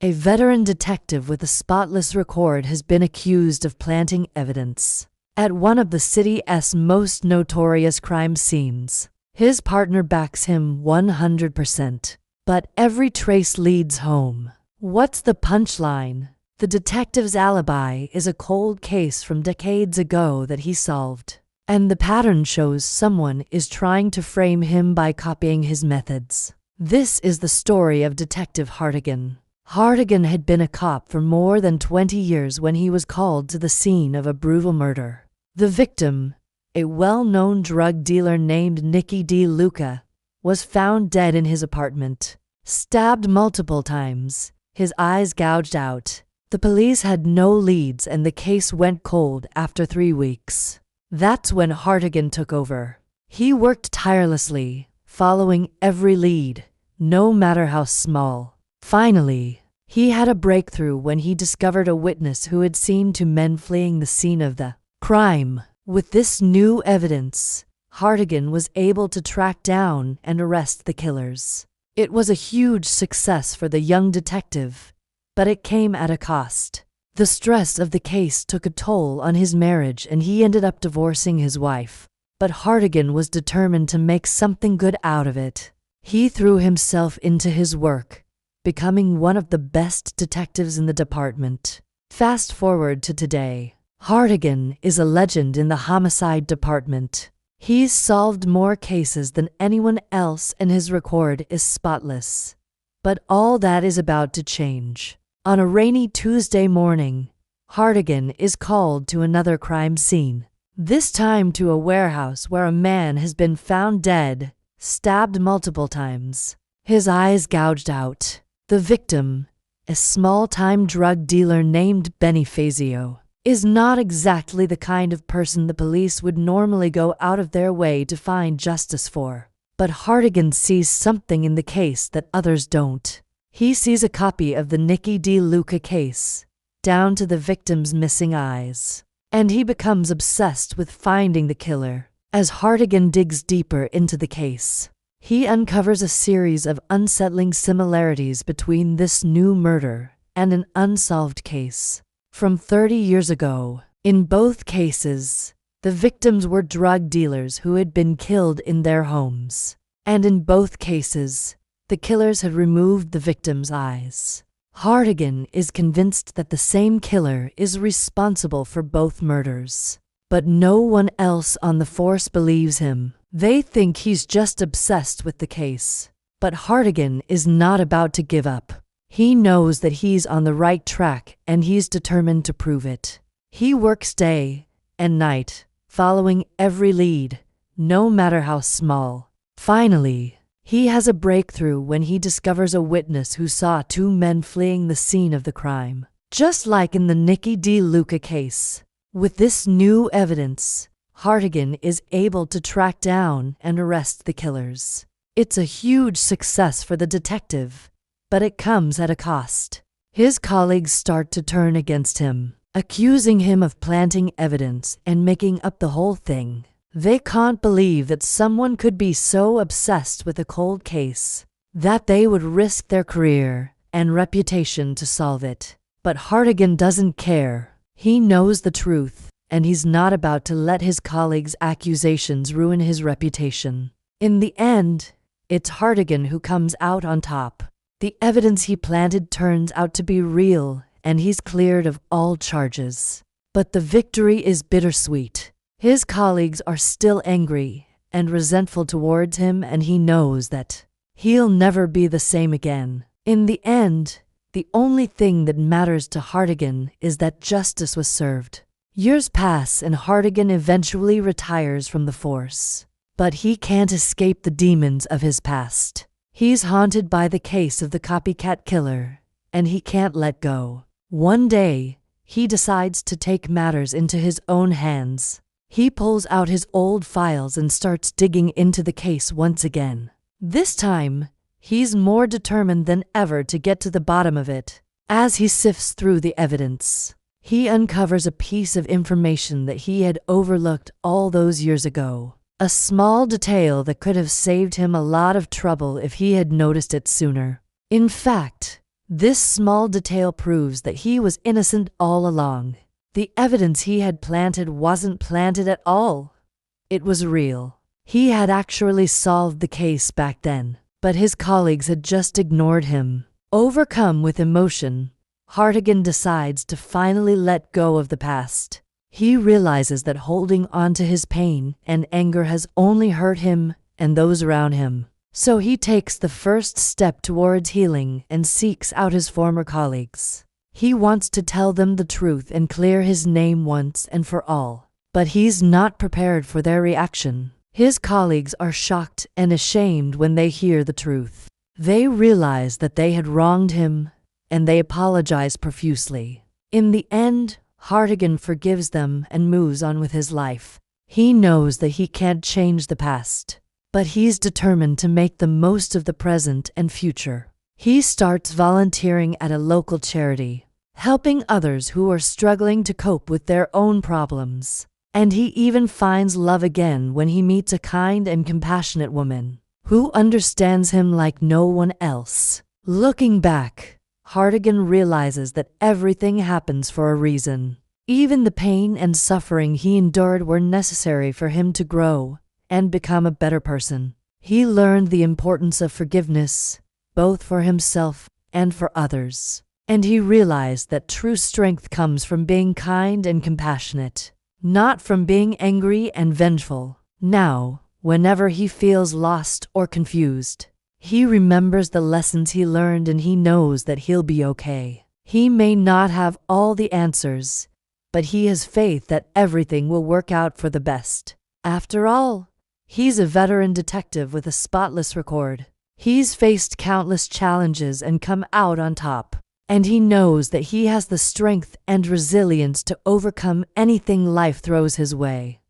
A veteran detective with a spotless record has been accused of planting evidence at one of the city's most notorious crime scenes. His partner backs him 100%, but every trace leads home. What's the punchline? The detective's alibi is a cold case from decades ago that he solved, and the pattern shows someone is trying to frame him by copying his methods. This is the story of Detective Hartigan. Hartigan had been a cop for more than 20 years when he was called to the scene of a brutal murder. The victim, a well-known drug dealer named Nicky DeLuca, was found dead in his apartment, stabbed multiple times, his eyes gouged out. The police had no leads and the case went cold after 3 weeks. That's when Hartigan took over. He worked tirelessly, following every lead, no matter how small. Finally, he had a breakthrough when he discovered a witness who had seen 2 men fleeing the scene of the crime. With this new evidence, Hartigan was able to track down and arrest the killers. It was a huge success for the young detective, but it came at a cost. The stress of the case took a toll on his marriage and he ended up divorcing his wife. But Hartigan was determined to make something good out of it. He threw himself into his work, becoming one of the best detectives in the department. Fast forward to today. Hartigan is a legend in the homicide department. He's solved more cases than anyone else and his record is spotless. But all that is about to change. On a rainy Tuesday morning, Hartigan is called to another crime scene. This time to a warehouse where a man has been found dead, stabbed multiple times, his eyes gouged out. The victim, a small-time drug dealer named Benny Fazio, is not exactly the kind of person the police would normally go out of their way to find justice for. But Hartigan sees something in the case that others don't. He sees a copy of the Nicky DeLuca case, down to the victim's missing eyes. And he becomes obsessed with finding the killer. As Hartigan digs deeper into the case, he uncovers a series of unsettling similarities between this new murder and an unsolved case from 30 years ago. In both cases, the victims were drug dealers who had been killed in their homes. And in both cases, the killers had removed the victims' eyes. Hartigan is convinced that the same killer is responsible for both murders. But no one else on the force believes him. They think he's just obsessed with the case. But Hartigan is not about to give up. He knows that he's on the right track and he's determined to prove it. He works day and night, following every lead, no matter how small. Finally, he has a breakthrough when he discovers a witness who saw 2 men fleeing the scene of the crime, just like in the Nicky DeLuca case. With this new evidence, Hartigan is able to track down and arrest the killers. It's a huge success for the detective, but it comes at a cost. His colleagues start to turn against him, accusing him of planting evidence and making up the whole thing. They can't believe that someone could be so obsessed with a cold case that they would risk their career and reputation to solve it. But Hartigan doesn't care. He knows the truth, and he's not about to let his colleagues' accusations ruin his reputation. In the end, it's Hartigan who comes out on top. The evidence he planted turns out to be real, and he's cleared of all charges. But the victory is bittersweet. His colleagues are still angry and resentful towards him, and he knows that he'll never be the same again. In the end, the only thing that matters to Hartigan is that justice was served. Years pass and Hartigan eventually retires from the force. But he can't escape the demons of his past. He's haunted by the case of the copycat killer, and he can't let go. One day, he decides to take matters into his own hands. He pulls out his old files and starts digging into the case once again. This time, he's more determined than ever to get to the bottom of it. As he sifts through the evidence, he uncovers a piece of information that he had overlooked all those years ago. A small detail that could have saved him a lot of trouble if he had noticed it sooner. In fact, This small detail proves that he was innocent all along. The evidence he had planted wasn't planted at all. It was real. He had actually solved the case back then, but his colleagues had just ignored him. Overcome with emotion, Hartigan decides to finally let go of the past. He realizes that holding on to his pain and anger has only hurt him and those around him. So he takes the first step towards healing and seeks out his former colleagues. He wants to tell them the truth and clear his name once and for all. But he's not prepared for their reaction. His colleagues are shocked and ashamed when they hear the truth. They realize that they had wronged him, and they apologize profusely. In the end, Hartigan forgives them and moves on with his life. He knows that he can't change the past, but he's determined to make the most of the present and future. He starts volunteering at a local charity, helping others who are struggling to cope with their own problems. And he even finds love again when he meets a kind and compassionate woman who understands him like no one else. Looking back, Hartigan realizes that everything happens for a reason. Even the pain and suffering he endured were necessary for him to grow and become a better person. He learned the importance of forgiveness, both for himself and for others. And he realized that true strength comes from being kind and compassionate, not from being angry and vengeful. Now, whenever he feels lost or confused, he remembers the lessons he learned and he knows that he'll be okay. He may not have all the answers, but he has faith that everything will work out for the best. After all, he's a veteran detective with a spotless record. He's faced countless challenges and come out on top. And he knows that he has the strength and resilience to overcome anything life throws his way.